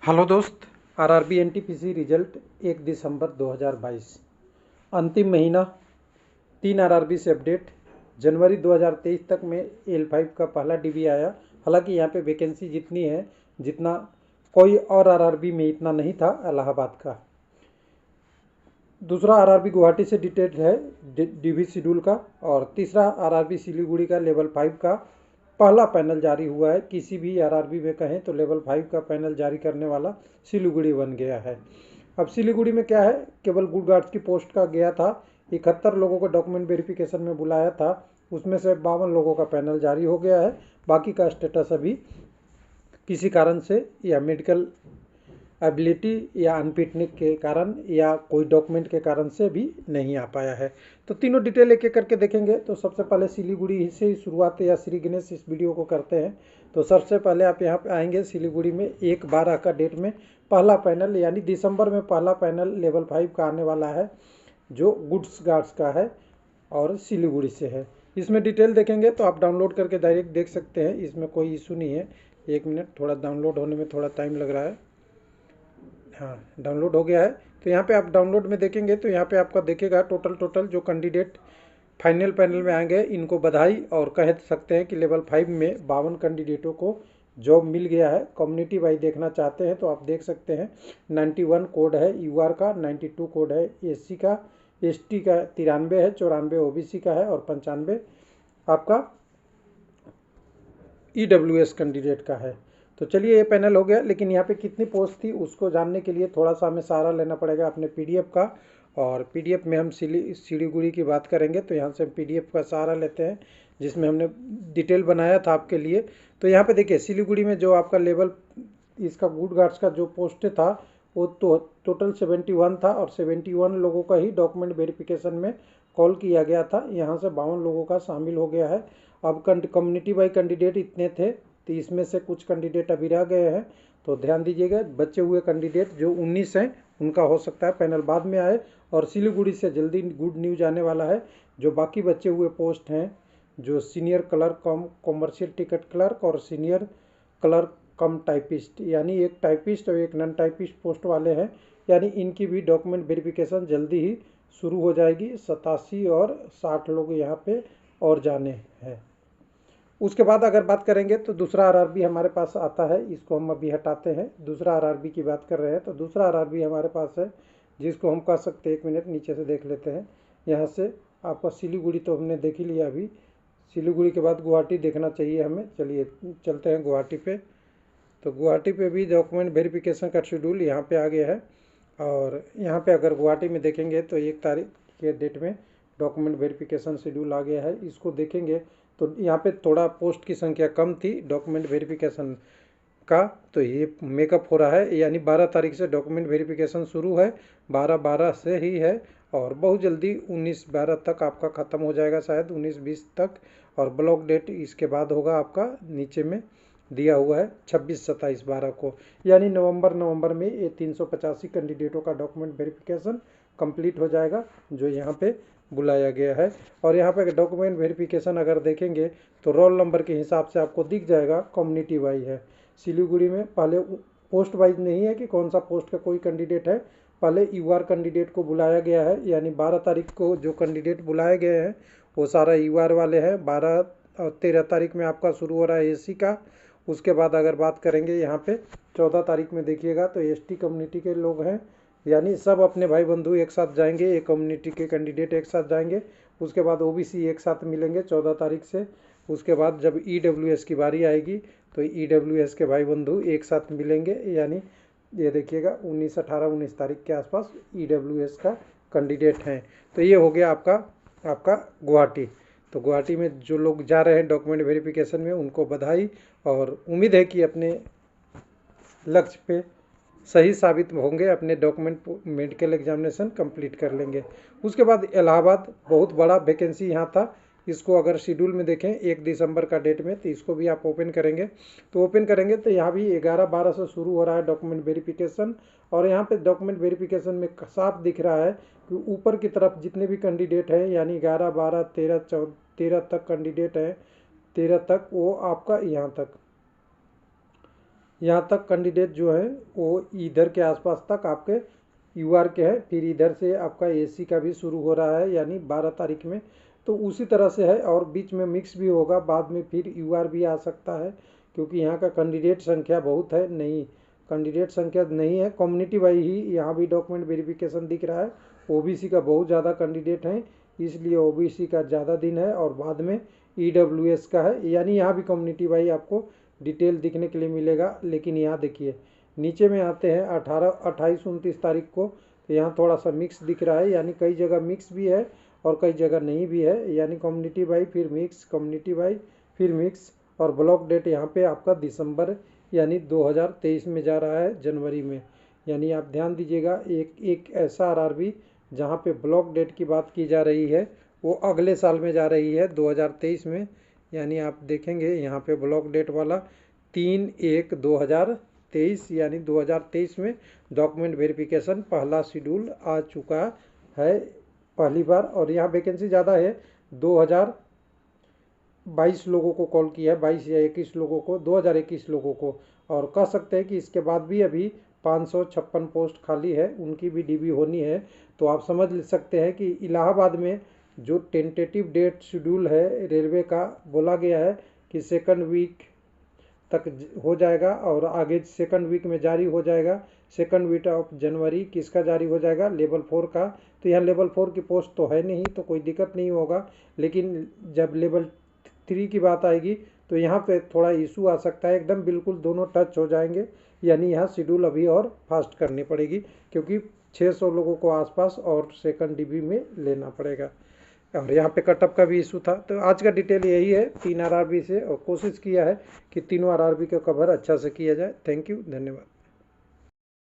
Hello दोस्त। RRB NTPC result 1 दिसंबर 2022 अंतिम महीना। 3 आरआरबी से अपडेट। जनवरी 2023 तक में L5 का पहला डीबी आया। हालांकि यहाँ पे वैकेंसी जितनी है जितना कोई और आरआरबी में इतना नहीं था इलाहाबाद का। दूसरा आरआरबी गुवाहाटी से डिटेल है डीबी शेड्यूल का। और तीसरा आरआरबी सिलीगुड़ी का लेवल 5 का पहला पैनल जारी हुआ है। किसी भी आरआरबी में कहें तो लेवल 5 का पैनल जारी करने वाला सिलीगुड़ी बन गया है। अब सिलीगुड़ी में क्या है, केवल गुड गार्ड्स की पोस्ट का गया था। 71 लोगों को डॉक्यूमेंट वेरिफिकेशन में बुलाया था, उसमें से 52 लोगों का पैनल जारी हो गया है। बाकी का स्टेटस अभी किसी कारण से या मेडिकल एबिलिटी या अनफिटनेस के कारण या कोई डॉक्यूमेंट के कारण से भी नहीं आ पाया है। तो तीनों डिटेल एक एक करके देखेंगे। तो सबसे पहले सिलीगुड़ी से ही शुरुआत या श्री गणेश इस वीडियो को करते हैं। तो सबसे पहले आप यहाँ पे आएंगे सिलीगुड़ी में 1/12 का डेट में पहला पैनल यानी दिसंबर में पहला पैनल लेवल 5 का आने वाला है, जो गुड्स गार्ड्स का है और सिलीगुड़ी से है। इसमें डिटेल देखेंगे तो आप डाउनलोड करके डायरेक्ट देख सकते हैं, इसमें कोई इशू नहीं है। 1 मिनट, थोड़ा डाउनलोड होने में थोड़ा टाइम लग रहा है। हाँ, डाउनलोड हो गया है। तो यहाँ पे आप डाउनलोड में देखेंगे तो यहाँ पे आपका देखेगा टोटल जो कैंडिडेट फाइनल पैनल में आएंगे इनको बधाई, और कह सकते हैं कि लेवल 5 में 52 कैंडिडेटों को जॉब मिल गया है। कम्युनिटी वाइज देखना चाहते हैं तो आप देख सकते हैं 91 कोड है यूआर का, 92 कोड है एससी का, एसटी का 93 है, 94 ओबीसी का है और 95 आपका ईडब्ल्यूएस कैंडिडेट का है। तो चलिए ये पैनल हो गया। लेकिन यहाँ पे कितनी पोस्ट थी उसको जानने के लिए थोड़ा सा हमें सहारा लेना पड़ेगा अपने पीडीएफ का। और पीडीएफ में हम सिलीगुड़ी की बात करेंगे तो यहाँ से हम पीडीएफ का सहारा लेते हैं जिसमें हमने डिटेल बनाया था आपके लिए। तो यहाँ पे देखिए सिलीगुड़ी में जो आपका लेवल इसका गुड गार्ड्स का जो पोस्ट था वो तो टोटल 71 था, और 71 लोगों का ही डॉक्यूमेंट वेरिफिकेशन में कॉल किया गया था। यहाँ से 52 लोगों का शामिल हो गया है। अब कम्युनिटी वाई कैंडिडेट इतने थे तो इसमें से कुछ कैंडिडेट अभी रह गए हैं। तो ध्यान दीजिएगा, बचे हुए कैंडिडेट जो 19 हैं उनका हो सकता है पैनल बाद में आए। और सिलीगुड़ी से जल्दी गुड न्यूज आने वाला है। जो बाकी बचे हुए पोस्ट हैं, जो सीनियर क्लर्क कम कॉमर्शियल टिकट क्लर्क और सीनियर क्लर्क कम टाइपिस्ट, यानी एक टाइपिस्ट और एक नॉन टाइपिस्ट पोस्ट वाले हैं, यानी इनकी भी डॉक्यूमेंट वेरिफिकेशन जल्दी ही शुरू हो जाएगी। 87 और 60 लोग यहाँ पे और जाने हैं। उसके बाद अगर बात करेंगे तो दूसरा आरआरबी हमारे पास आता है, इसको हम अभी हटाते हैं। दूसरा आरआरबी की बात कर रहे हैं तो दूसरा आरआरबी हमारे पास है जिसको हम कह सकते हैं, 1 मिनट नीचे से देख लेते हैं। यहाँ से आपका सिलीगुड़ी तो हमने देख ही लिया। अभी सिलीगुड़ी के बाद गुवाहाटी देखना चाहिए हमें। चलिए चलते हैं गुवाहाटी पे। तो गुवाहाटी पे भी डॉक्यूमेंट वेरिफिकेशन का शेड्यूल यहाँ पे आ गया है। और यहाँ पे अगर गुवाहाटी में देखेंगे तो 1 तारीख के डेट में डॉक्यूमेंट वेरिफिकेशन शेड्यूल आ गया है। इसको देखेंगे तो यहाँ पे थोड़ा पोस्ट की संख्या कम थी डॉक्यूमेंट वेरिफिकेशन का, तो ये मेकअप हो रहा है। यानी 12 तारीख से डॉक्यूमेंट वेरिफिकेशन शुरू है, 12/12 से ही है। और बहुत जल्दी 19/12 तक आपका ख़त्म हो जाएगा, शायद 19-20 तक। और ब्लॉक डेट इसके बाद होगा आपका, नीचे में दिया हुआ है 26-27-12 को। यानी नवंबर में ये 385 कैंडिडेटों का डॉक्यूमेंट वेरिफिकेशन कंप्लीट हो जाएगा जो यहाँ पे बुलाया गया है। और यहाँ पे डॉक्यूमेंट वेरिफिकेशन अगर देखेंगे तो रोल नंबर के हिसाब से आपको दिख जाएगा, कम्युनिटी वाइज है। सिलीगुड़ी में पहले पोस्ट वाइज नहीं है कि कौन सा पोस्ट का कोई कैंडिडेट है, पहले यूआर कैंडिडेट को बुलाया गया है। यानी 12 तारीख को जो कैंडिडेट बुलाए गए हैं वो सारा यूआर वाले हैं। 12 और 13 तारीख में आपका शुरू हो रहा है एसी का। उसके बाद अगर बात करेंगे यहाँ पे 14 तारीख में देखिएगा तो एसटी कम्युनिटी के लोग हैं। यानी सब अपने भाई बंधु एक साथ जाएंगे, एक कम्युनिटी के कैंडिडेट एक साथ जाएंगे। उसके बाद ओबीसी एक साथ मिलेंगे 14 तारीख से। उसके बाद जब ईडब्ल्यूएस की बारी आएगी तो ईडब्ल्यूएस के भाई बंधु एक साथ मिलेंगे। यानी ये देखिएगा 19 तारीख के आसपास ईडब्ल्यूएस का कैंडिडेट हैं। तो ये हो गया आपका गुवाहाटी। तो गुवाहाटी में जो लोग जा रहे हैं डॉक्यूमेंट वेरिफिकेशन में उनको बधाई, और उम्मीद है कि अपने लक्ष्य पे सही साबित होंगे, अपने डॉक्यूमेंट मेडिकल एग्जामिनेशन कंप्लीट कर लेंगे। उसके बाद इलाहाबाद बहुत बड़ा वैकेंसी यहाँ था। इसको अगर शेड्यूल में देखें 1 दिसंबर का डेट में, तो इसको भी आप ओपन करेंगे तो यहाँ भी 11-12 से शुरू हो रहा है डॉक्यूमेंट वेरिफिकेशन। और यहाँ पे डॉक्यूमेंट वेरिफिकेशन में साफ दिख रहा है कि ऊपर की तरफ जितने भी कैंडिडेट हैं, यानी 11, 12, 13 तक कैंडिडेट हैं, 13 तक वो आपका यहाँ तक कैंडिडेट जो है वो इधर के आसपास तक आपके यूआर के हैं, फिर इधर से आपका एसी का भी शुरू हो रहा है यानी 12 तारीख में, तो उसी तरह से है। और बीच में मिक्स भी होगा, बाद में फिर यूआर भी आ सकता है, क्योंकि यहाँ का कैंडिडेट संख्या बहुत है। नहीं, कैंडिडेट संख्या नहीं है, कम्युनिटी वाइज ही यहाँ भी डॉक्यूमेंट वेरिफिकेशन दिख रहा है। ओबीसी का बहुत ज़्यादा कैंडिडेट हैं, इसलिए ओबीसी का ज़्यादा दिन है, और बाद में ईडब्ल्यूएस का है, यानी यहाँ भी कम्युनिटी वाइज आपको डिटेल दिखने के लिए मिलेगा। लेकिन यहाँ देखिए नीचे में आते हैं 18, 28, 29 तारीख को, तो यहाँ थोड़ा सा मिक्स दिख रहा है, यानी कई जगह मिक्स भी है और कई जगह नहीं भी है, यानी कम्युनिटी वाइज फिर मिक्स, कम्युनिटी वाइज फिर मिक्स। और ब्लॉक डेट यहाँ पे आपका दिसंबर यानी 2023 में जा रहा है, जनवरी में। यानी आप ध्यान दीजिएगा, एक ऐसा आरआरबी जहाँ पे ब्लॉक डेट की बात की जा रही है वो अगले साल में जा रही है 2023 में। यानी आप देखेंगे यहाँ पे ब्लॉक डेट वाला 3/1/2023 यानी 2023 में डॉक्यूमेंट वेरिफिकेशन पहला शेड्यूल आ चुका है पहली बार। और यहाँ वैकेंसी ज़्यादा है, 2022 लोगों को कॉल किया है, 22 या 21 लोगों को, 2021 लोगों को। और कह सकते हैं कि इसके बाद भी अभी 556 पोस्ट खाली है, उनकी भी डीबी होनी है। तो आप समझ सकते हैं कि इलाहाबाद में जो टेंटेटिव डेट शेड्यूल है रेलवे का, बोला गया है कि सेकंड वीक तक हो जाएगा, और आगे सेकंड वीक में जारी हो जाएगा। सेकंड वीक ऑफ जनवरी किसका जारी हो जाएगा? लेवल 4 का। तो यहाँ लेवल 4 की पोस्ट तो है नहीं, तो कोई दिक्कत नहीं होगा। लेकिन जब लेवल 3 की बात आएगी तो यहाँ पे थोड़ा इशू आ सकता है, एकदम बिल्कुल दोनों टच हो जाएंगे। यानी यहाँ शेड्यूल अभी और फास्ट करनी पड़ेगी, क्योंकि 600 लोगों को आसपास और सेकंड डीबी में लेना पड़ेगा। और यहाँ पे कटअप का भी इशू था। तो आज का डिटेल यही है 3 आरआरबी से, और कोशिश किया है कि तीनों आरआरबी का कवर अच्छा से किया जाए। थैंक यू, धन्यवाद।